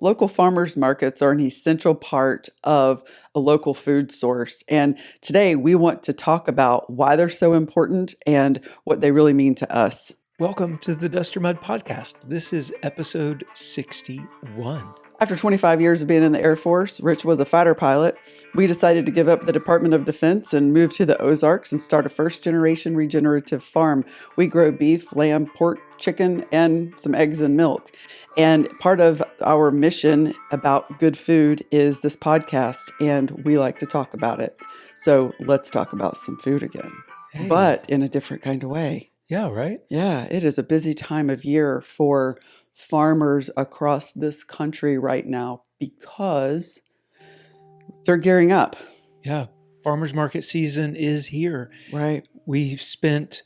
Local farmers markets are an essential part of a local food source. And today we want to talk about why they're so important and what they really mean to us. Welcome to the Duster Mud Podcast. This is episode 61. After 25 years of being in the Air Force, Rich was a fighter pilot. We decided to give up the Department of Defense and move to the Ozarks and start a first-generation regenerative farm. We grow beef, lamb, pork, chicken, and some eggs and milk. And part of our mission about good food is this podcast, and we like to talk about it. So let's talk about some food again, but in a different kind of way. Yeah, right? Yeah, it is a busy time of year for farmers across this country right now because they're gearing up. Yeah, farmers market season is here. Right. We spent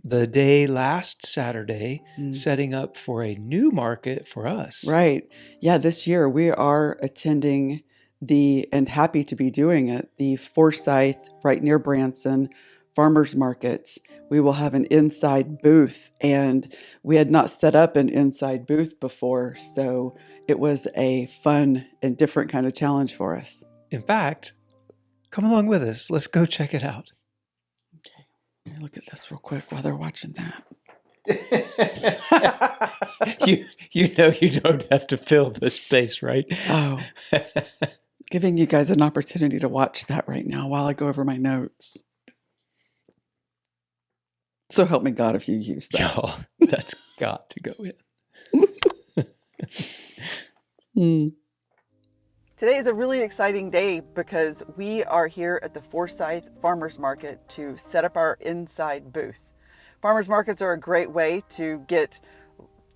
the day last Saturday setting up for a new market for us. Right. Yeah, this year we are attending and happy to be doing it, the Forsyth right near Branson farmers markets. We will have an inside booth, and we had not set up an inside booth before, so it was a fun and different kind of challenge for us. In fact, come along with us. Let's go check it out. Okay, let me look at this real quick while they're watching that. You know you don't have to fill this space, right? Oh, giving you guys an opportunity to watch that right now while I go over my notes. So help me God if you use that. Oh, that's got to go in. Today is a really exciting day because we are here at the Forsyth Farmers Market to set up our inside booth. Farmers markets are a great way to get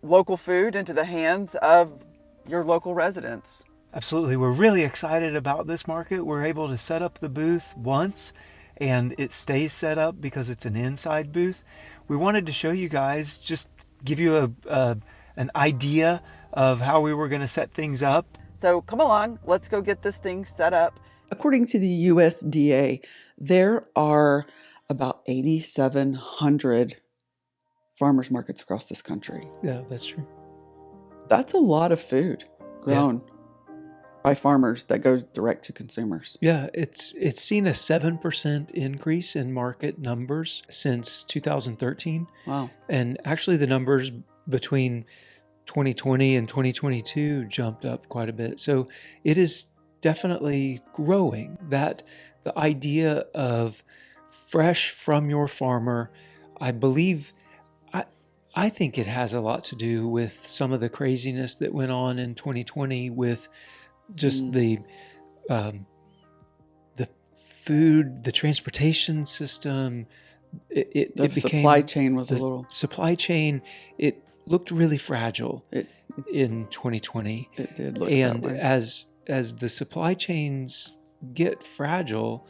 local food into the hands of your local residents. Absolutely. We're really excited about this market. We're able to set up the booth once, and it stays set up because it's an inside booth. We wanted to show you guys, just give you an idea of how we were going to set things up. So come along, let's go get this thing set up. According to the USDA, there are about 8,700 farmers markets across this country. Yeah, that's true. That's a lot of food grown by farmers that goes direct to consumers. Yeah, it's seen a 7% increase in market numbers since 2013. Wow. And actually the numbers between 2020 and 2022 jumped up quite a bit. So it is definitely growing. That the idea of fresh from your farmer, I believe, I think it has a lot to do with some of the craziness that went on in 2020 with just the food, the transportation system. The supply chain was a little... Supply chain, it looked really fragile in 2020. It did look and that way. as the supply chains get fragile,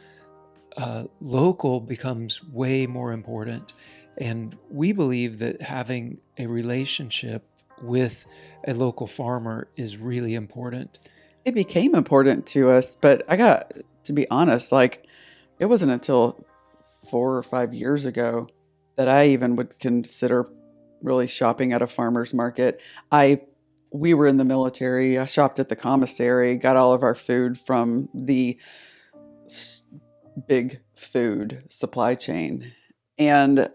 local becomes way more important. And we believe that having a relationship with a local farmer is really important. It became important to us, but I got to be honest, it wasn't until 4 or 5 years ago that I even would consider really shopping at a farmer's market. We were in the military. I shopped at the commissary, got all of our food from the big food supply chain. And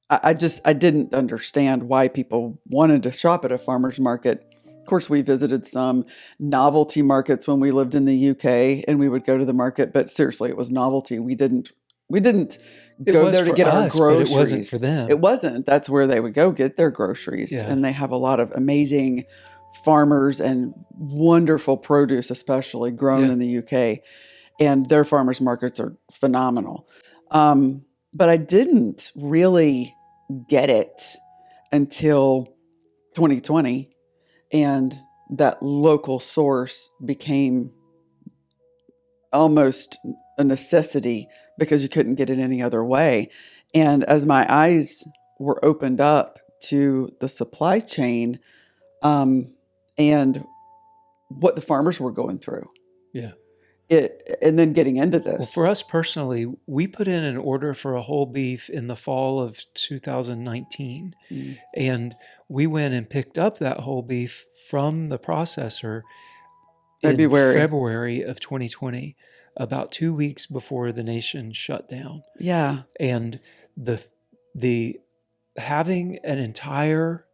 I didn't understand why people wanted to shop at a farmer's market. Of course, we visited some novelty markets when we lived in the UK, and we would go to the market, but seriously, it was novelty. We didn't go there to get our groceries. But it wasn't for them. It wasn't. That's where they would go get their groceries. Yeah. And they have a lot of amazing farmers and wonderful produce, especially grown in the UK. And their farmers markets are phenomenal. But I didn't really get it until 2020. And that local source became almost a necessity because you couldn't get it any other way. And as my eyes were opened up to the supply chain and what the farmers were going through, and then getting into Well, this. for us personally, we put in an order for a whole beef in the fall of 2019. And we went and picked up that whole beef from the processor in February of 2020, about 2 weeks before the nation shut down. Yeah. And the having an entire,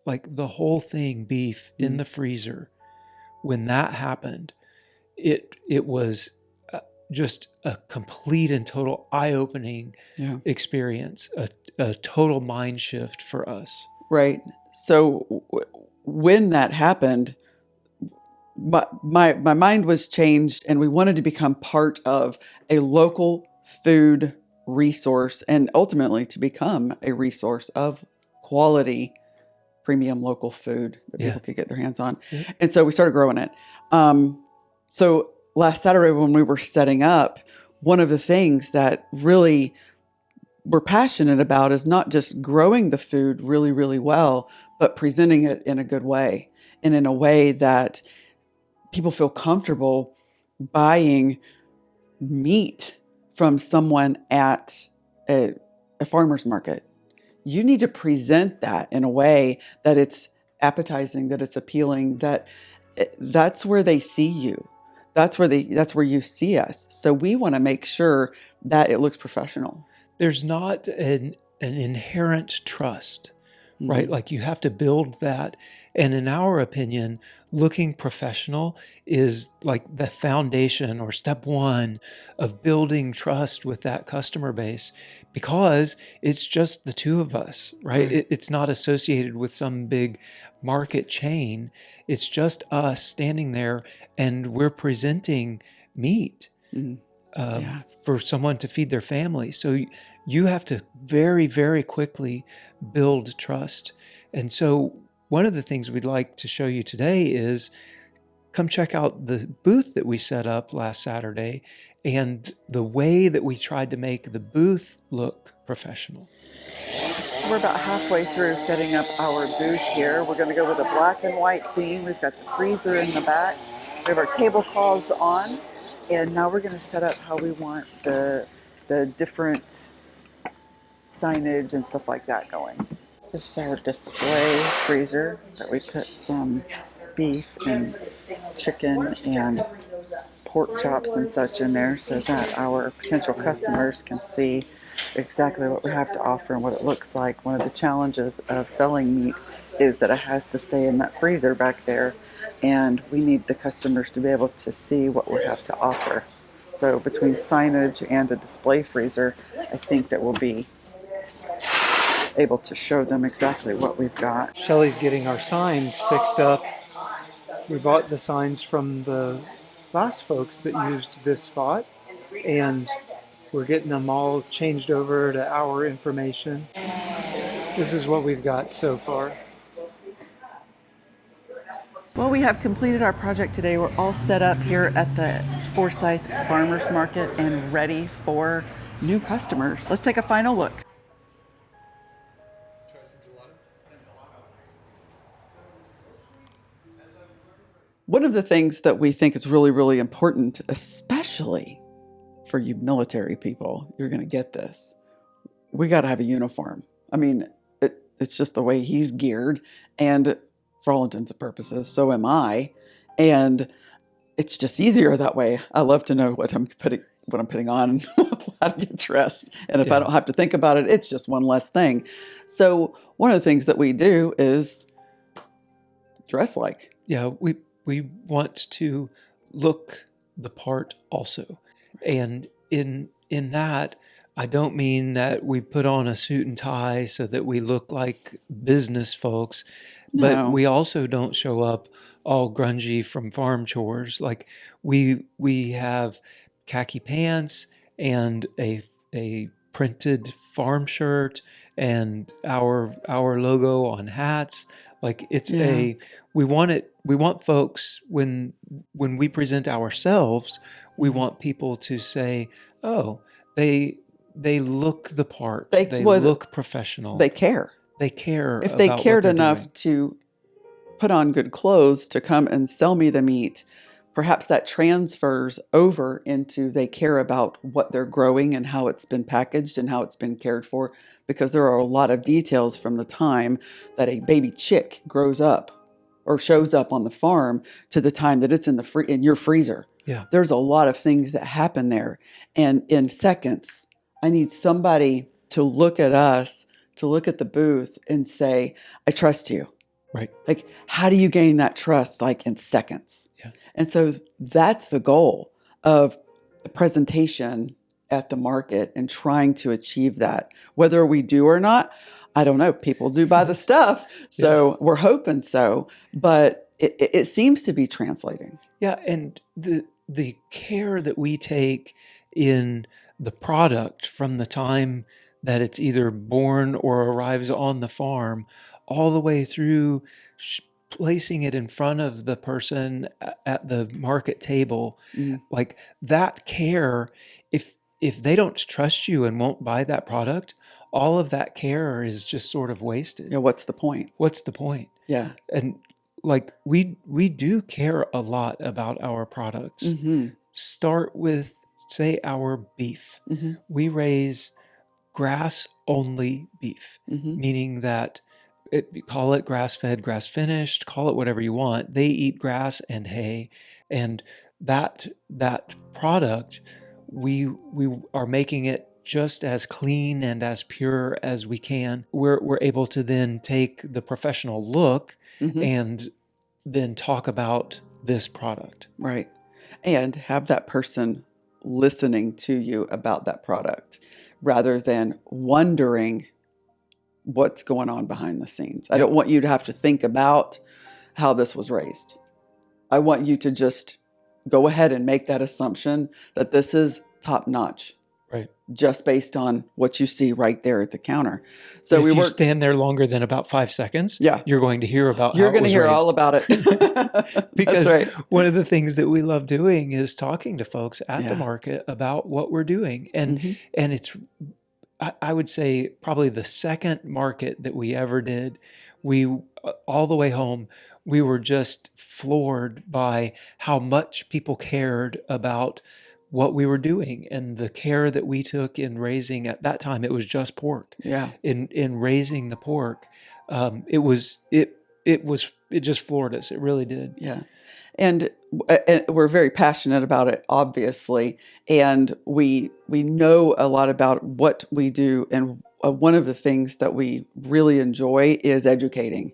like the whole thing beef in the freezer, when that happened, it was just a complete and total eye-opening experience, a total mind shift for us. Right. So when that happened, my mind was changed, and we wanted to become part of a local food resource, and ultimately to become a resource of quality premium local food that people could get their hands on. And so we started growing it. So last Saturday when we were setting up, one of the things that really we're passionate about is not just growing the food really, really well, but presenting it in a good way, and in a way that people feel comfortable buying meat from someone at a farmer's market. You need to present that in a way that it's appetizing, that it's appealing, that's where they see you. That's where you see us. So we want to make sure that it looks professional. There's not an inherent trust, right? Like you have to build that. And in our opinion, looking professional is like the foundation or step one of building trust with that customer base, because it's just the two of us, right? It's not associated with some big market chain. It's just us standing there, and we're presenting meat for someone to feed their family. So you have to very, very quickly build trust. And so one of the things we'd like to show you today is come check out the booth that we set up last Saturday and the way that we tried to make the booth look professional. We're about halfway through setting up our booth here. We're going to go with a black and white theme. We've got the freezer in the back. We have our tablecloths on. And now we're going to set up how we want the different signage and stuff like that going. This is our display freezer that we put some beef and chicken and pork chops and such in there so that our potential customers can see exactly what we have to offer and what it looks like. One of the challenges of selling meat is that it has to stay in that freezer back there, and we need the customers to be able to see what we have to offer. So between signage and a display freezer, I think that we'll be able to show them exactly what we've got. Shelly's getting our signs fixed up. We bought the signs from the last folks that used this spot, and we're getting them all changed over to our information. This is what we've got so far. Well, we have completed our project today. We're all set up here at the Forsyth Farmers Market and ready for new customers. Let's take a final look. One of the things that we think is really, really important, especially for you military people, you're going to get this. We got to have a uniform. I mean, it's just the way he's geared, and for all intents and purposes, so am I. And it's just easier that way. I love to know what I'm putting on and how to get dressed. And if I don't have to think about it, it's just one less thing. So one of the things that we do is dress like. Yeah, we want to look the part also. And in that, I don't mean that we put on a suit and tie so that we look like business folks, but we also don't show up all grungy from farm chores. Like we have khaki pants and a printed farm shirt and our logo on hats. Like it's we want folks, when we present ourselves, we want people to say, oh, they look the part. They look professional. They care. They care. If they cared enough to put on good clothes to come and sell me the meat, perhaps that transfers over into they care about what they're growing and how it's been packaged and how it's been cared for, because there are a lot of details from the time that a baby chick grows up or shows up on the farm to the time that it's in your freezer. Yeah. There's a lot of things that happen there. And in seconds, I need somebody to look at us, to look at the booth and say, I trust you. Right. Like, how do you gain that trust, like, in seconds? Yeah. And so that's the goal of the presentation at the market and trying to achieve that. Whether we do or not, I don't know. People do buy the stuff. So we're hoping so. But it seems to be translating. Yeah. And the care that we take in the product from the time that it's either born or arrives on the farm, all the way through placing it in front of the person at the market table, like that care, if they don't trust you and won't buy that product, all of that care is just sort of wasted. Yeah, what's the point? What's the point? Yeah. And like we do care a lot about our products. Start with, say, our beef. We raise grass only beef, meaning that call it grass-fed, grass-finished, call it whatever you want. They eat grass and hay, and that product, we are making it just as clean and as pure as we can. We're able to then take the professional look and then talk about this product. Right. And have that person listening to you about that product rather than wondering what's going on behind the scenes. I don't want you to have to think about how this was raised. I want you to just go ahead and make that assumption that this is top notch. Right. Just based on what you see right there at the counter. So if you stand there longer than about 5 seconds, you're going to hear about You're going to hear all about it. Because That's right. One of the things that we love doing is talking to folks at the market about what we're doing. And it's, I would say, probably the second market that we ever did. We, all the way home, we were just floored by how much people cared about what we were doing and the care that we took in raising. At that time, it was just pork. Yeah. In raising the pork, it just floored us. It really did. Yeah. And we're very passionate about it, obviously. And we know a lot about what we do. And one of the things that we really enjoy is educating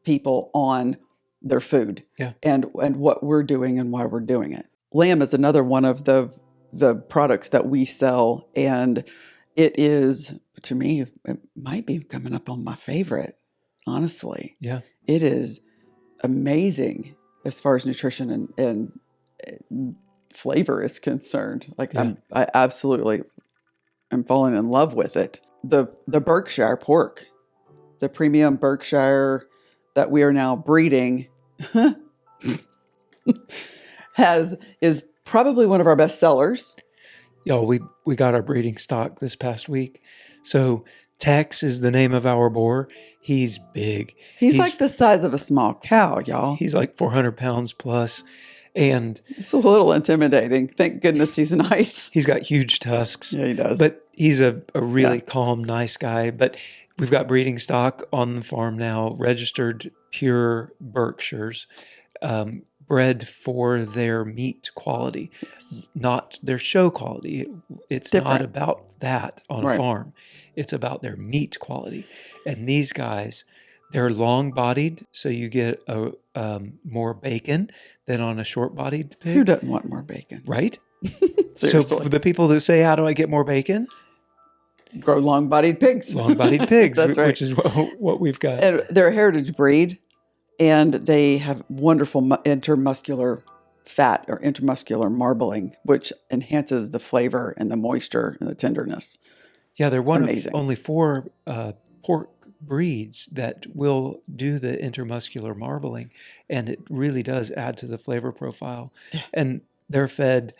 people on their food and what we're doing and why we're doing it. Lamb is another one of the products that we sell. And it is, to me, it might be coming up on my favorite, honestly. Yeah. It is amazing as far as nutrition and flavor is concerned. Like I absolutely am falling in love with it. The Berkshire pork, the premium Berkshire that we are now breeding is probably one of our best sellers. Yeah, we got our breeding stock this past week. So Tex is the name of our boar. He's big. He's like the size of a small cow, y'all. He's like 400 pounds plus. And it's a little intimidating. Thank goodness he's nice. He's got huge tusks. Yeah, he does. But he's a really calm, nice guy. But we've got breeding stock on the farm now, registered pure Berkshires, bred for their meat quality, not their show quality. It's not about that on a farm. It's about their meat quality. And these guys, they're long-bodied, so you get more bacon than on a short-bodied pig. Who doesn't want more bacon? Right? Seriously. So the people that say, how do I get more bacon? Grow long-bodied pigs. Long-bodied pigs, That's right. Which is what we've got. And they're a heritage breed, and they have wonderful intermuscular fat or intermuscular marbling, which enhances the flavor and the moisture and the tenderness. Yeah, they're one of only 4 pork breeds that will do the intermuscular marbling, and it really does add to the flavor profile. And they're fed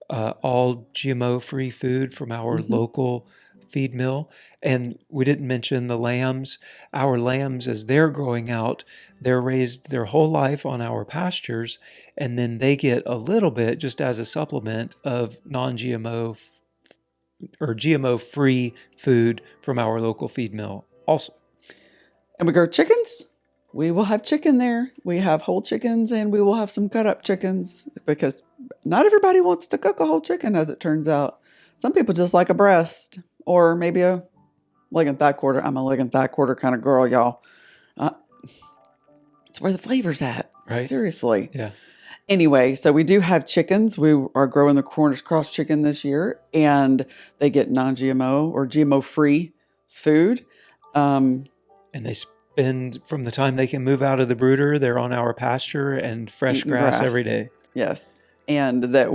all GMO-free food from our local feed mill. And we didn't mention the lambs. Our lambs, as they're growing out, they're raised their whole life on our pastures, and then they get a little bit, just as a supplement, of non-GMO or GMO-free food from our local feed mill also. And we grow chickens. We will have chicken there. We have whole chickens, and we will have some cut up chickens, because not everybody wants to cook a whole chicken, as it turns out. Some people just like a breast, or maybe a leg and thigh quarter. I'm a leg and thigh quarter kind of girl, y'all. It's where the flavor's at. Right. Seriously. Yeah. Anyway, so we do have chickens. We are growing the Cornish cross chicken this year, and they get non-GMO or GMO-free food. And they spend, from the time they can move out of the brooder, they're on our pasture and fresh Eating grass grass. every day. Yes. And that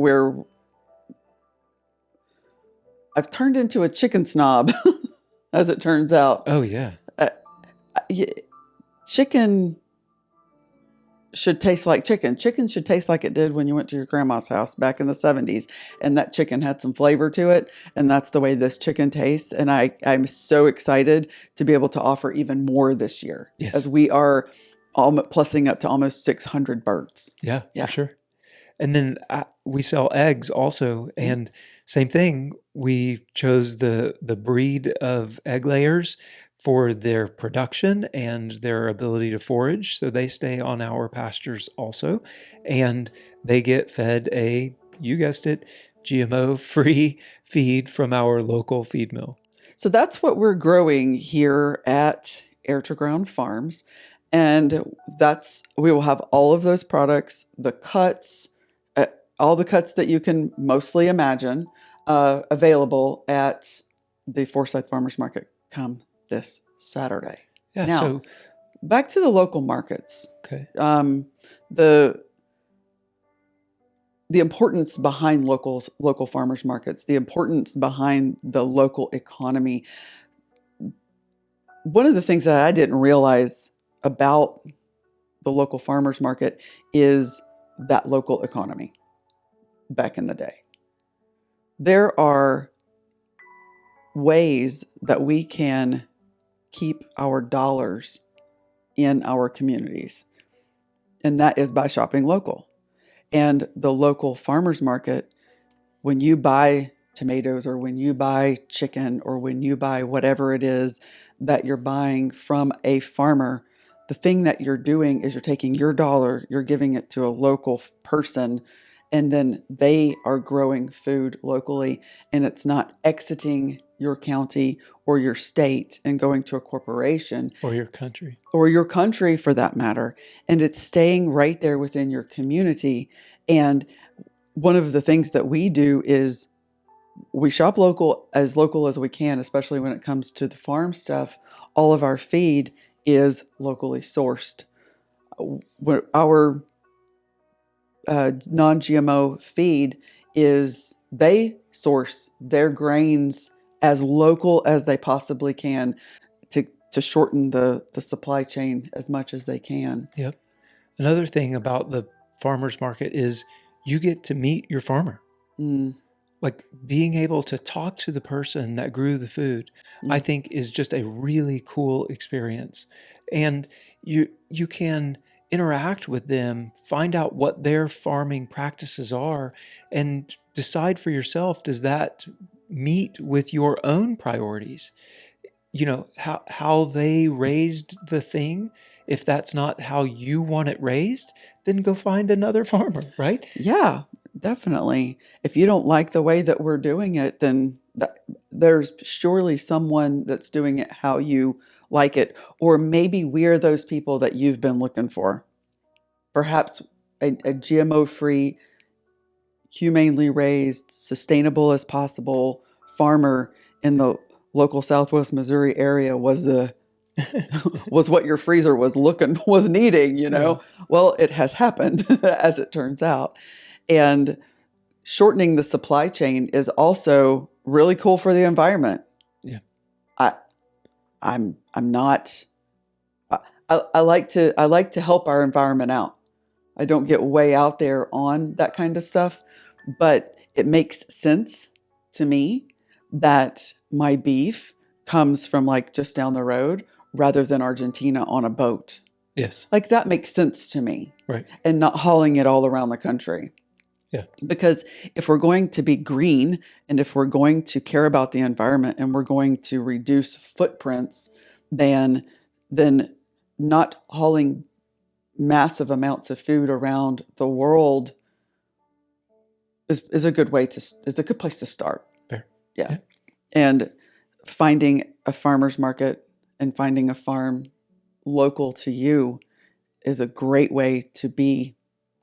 I've turned into a chicken snob, as it turns out. Oh, yeah. Chicken should taste like chicken. Chicken should taste like it did when you went to your grandma's house back in the 70s. And that chicken had some flavor to it. And that's the way this chicken tastes. And I'm so excited to be able to offer even more this year. Yes. As we are plussing up to almost 600 birds. Yeah, Yeah. for sure. And then we sell eggs also. And same thing, we chose the breed of egg layers for their production and their ability to forage. So they stay on our pastures also. And they get fed you guessed it, GMO-free feed from our local feed mill. So that's what we're growing here at Air to Ground Farms. And we will have all of those products, the cuts, all the cuts that you can mostly imagine, available at the Forsyth Farmers Market come this Saturday. Yeah. Now, So back to the local markets. okay. The importance behind local farmers markets, the importance behind the local economy. One of the things that I didn't realize about the local farmers market is that local economy back in the day. There are ways that we can keep our dollars in our communities, and that is by shopping local. And the local farmers market, when you buy tomatoes or when you buy chicken or when you buy whatever it is that you're buying from a farmer, the thing that you're doing is you're taking your dollar, you're giving it to a local person, and then they are growing food locally, and it's not exiting your county or your state and going to a corporation. Or your country. Or your country, for that matter. And it's staying right there within your community. And one of the things that we do is we shop local as we can, especially when it comes to the farm stuff. All of our feed is locally sourced. Our non-GMO feed they source their grains as local as they possibly can to shorten the supply chain as much as they can. Yep. Another thing about the farmer's market is you get to meet your farmer. Like being able to talk to the person that grew the food, I think is just a really cool experience. And you can interact with them, find out what their farming practices are, and decide for yourself, does that meet with your own priorities? How they raised the thing. If that's not how you want it raised, then go find another farmer, right? Yeah, definitely. If you don't like the way that we're doing it, then there's surely someone that's doing it how you like it. Or maybe we're those people that you've been looking for. Perhaps a GMO-free, humanely raised, sustainable as possible farmer in the local Southwest Missouri area was what your freezer was needing, Yeah. Well, it has happened, as it turns out. And shortening the supply chain is also really cool for the environment. Yeah. I'm not, I like to help our environment out. I don't get way out there on that kind of stuff, but it makes sense to me that my beef comes from like just down the road rather than Argentina on a boat. Yes. Like that makes sense to me. Right. And not hauling it all around the country. Yeah. Because if we're going to be green and if we're going to care about the environment and we're going to reduce footprints, then not hauling massive amounts of food around the world is a good place to start. Fair. Yeah. Yeah. And finding a farmer's market and finding a farm local to you is a great way to be,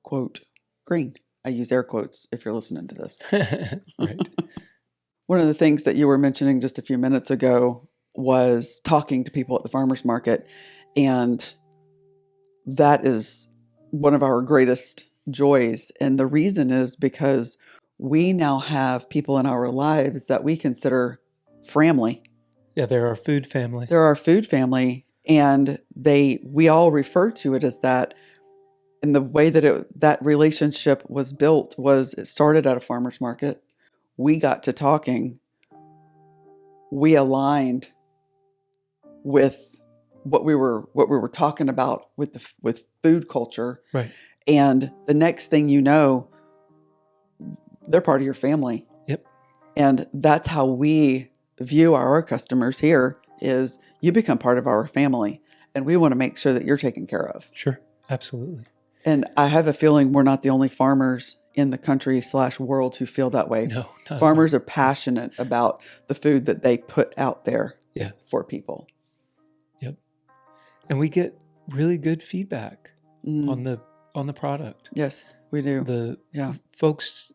quote, green. I use air quotes if you're listening to this. Right. One of the things that you were mentioning just a few minutes ago was talking to people at the farmer's market. And that is one of our greatest joys. And the reason is because we now have people in our lives that we consider family. Yeah, they're our food family. They're our food family. And we all refer to it as that. And the way that relationship was built was it started at a farmer's market. We got to talking. We aligned with what we were talking about with food culture. Right. And the next thing you know, they're part of your family. Yep. And that's how we view our customers here is you become part of our family. And we want to make sure that you're taken care of. Sure. Absolutely. And I have a feeling we're not the only farmers in the country/world who feel that way. No. Farmers are passionate about the food that they put out there for people. Yep. And we get really good feedback on the product. Yes, we do. The folks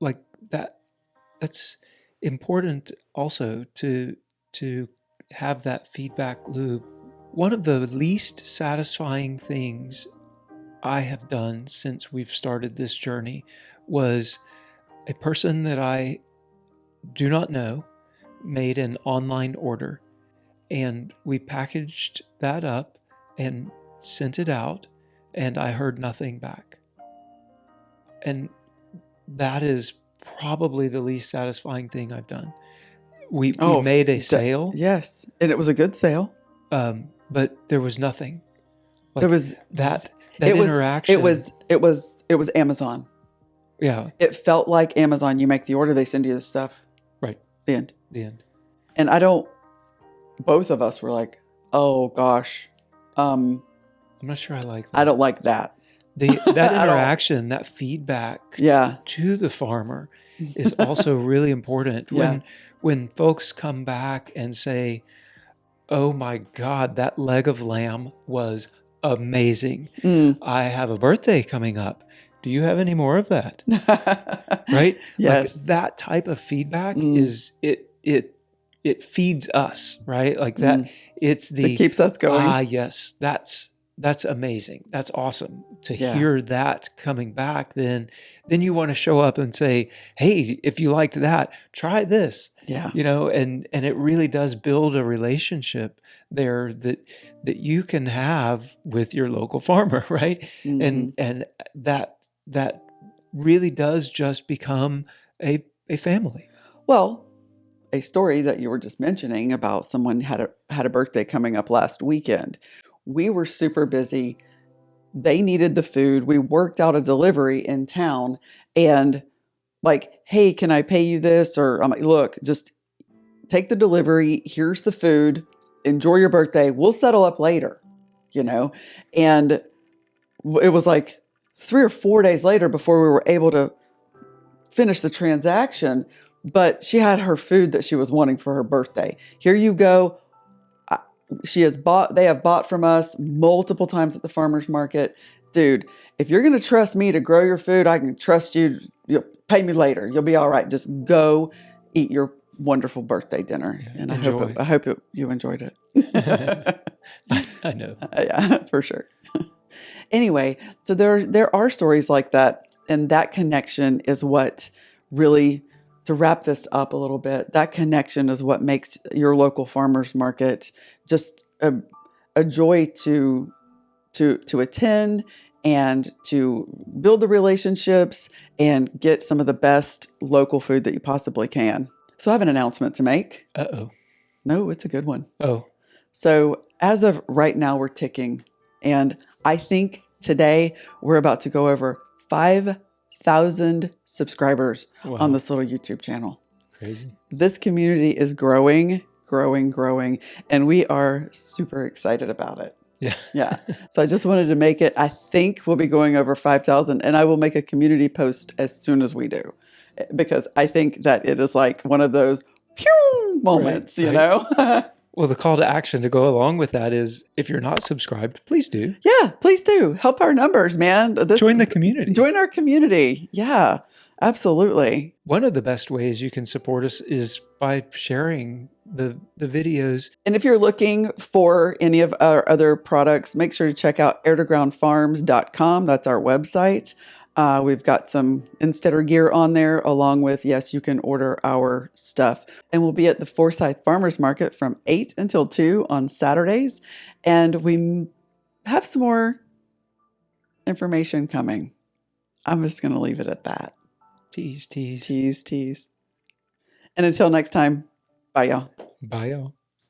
like that. That's important also to have that feedback loop. One of the least satisfying things I have done since we've started this journey was a person that I do not know made an online order, and we packaged that up and sent it out, and I heard nothing back. And that is probably the least satisfying thing I've done. We made a sale. Yes, and it was a good sale. But there was nothing. Like there was that interaction. It was Amazon. Yeah. It felt like Amazon. You make the order, they send you the stuff. Right. The end. And both of us were like, oh gosh. I'm not sure I like that. I don't like that. That interaction, that feedback to the farmer is also really important. When folks come back and say, oh my God, that leg of lamb was amazing. I have a birthday coming up. Do you have any more of that? Right? Yes. Like that type of feedback is it feeds us, right? Like that it keeps us going. Yes, that's amazing. That's awesome to hear that coming back. Then you want to show up and say, hey, if you liked that, try this. Yeah. And it really does build a relationship there that you can have with your local farmer, right? Mm-hmm. And that really does just become a family. Well, a story that you were just mentioning about someone had a birthday coming up last weekend. We were super busy. They needed the food. We worked out a delivery in town and like, hey, can I pay you this? Or I'm like, look, just take the delivery. Here's the food. Enjoy your birthday. We'll settle up later, And it was like 3 or 4 days later before we were able to finish the transaction. But she had her food that she was wanting for her birthday. Here you go. They have bought from us multiple times at the farmer's market. Dude, if you're going to trust me to grow your food, I can trust you. You'll pay me later. You'll be all right. Just go eat your wonderful birthday dinner. Yeah, and I hope you enjoyed it. I know. Yeah, for sure. Anyway, so there are stories like that. And that connection is what really, to wrap this up a little bit, that connection is what makes your local farmers market just a joy to attend and to build the relationships and get some of the best local food that you possibly can. So I have an announcement to make. Uh-oh. No, it's a good one. Oh, So as of right now, we're ticking. And I think today we're about to go over 5,000 subscribers wow. on this little YouTube channel. Crazy. This community is growing, and we are super excited about it. Yeah. Yeah. So I just wanted to make it. I think we'll be going over 5,000, and I will make a community post as soon as we do, because I think that it is like one of those pew moments, Right. you know? Well, the call to action to go along with that is if you're not subscribed, please do. Yeah, please do. Help our numbers, man. Join the community. Join our community. Yeah, absolutely. One of the best ways you can support us is by sharing the videos. And if you're looking for any of our other products, make sure to check out airtogroundfarms.com. That's our website. We've got some Insteader gear on there, along with, yes, you can order our stuff. And we'll be at the Forsyth Farmers Market from 8 until 2 on Saturdays. And we have some more information coming. I'm just going to leave it at that. Tease. Tease. And until next time, bye, y'all. Bye, y'all.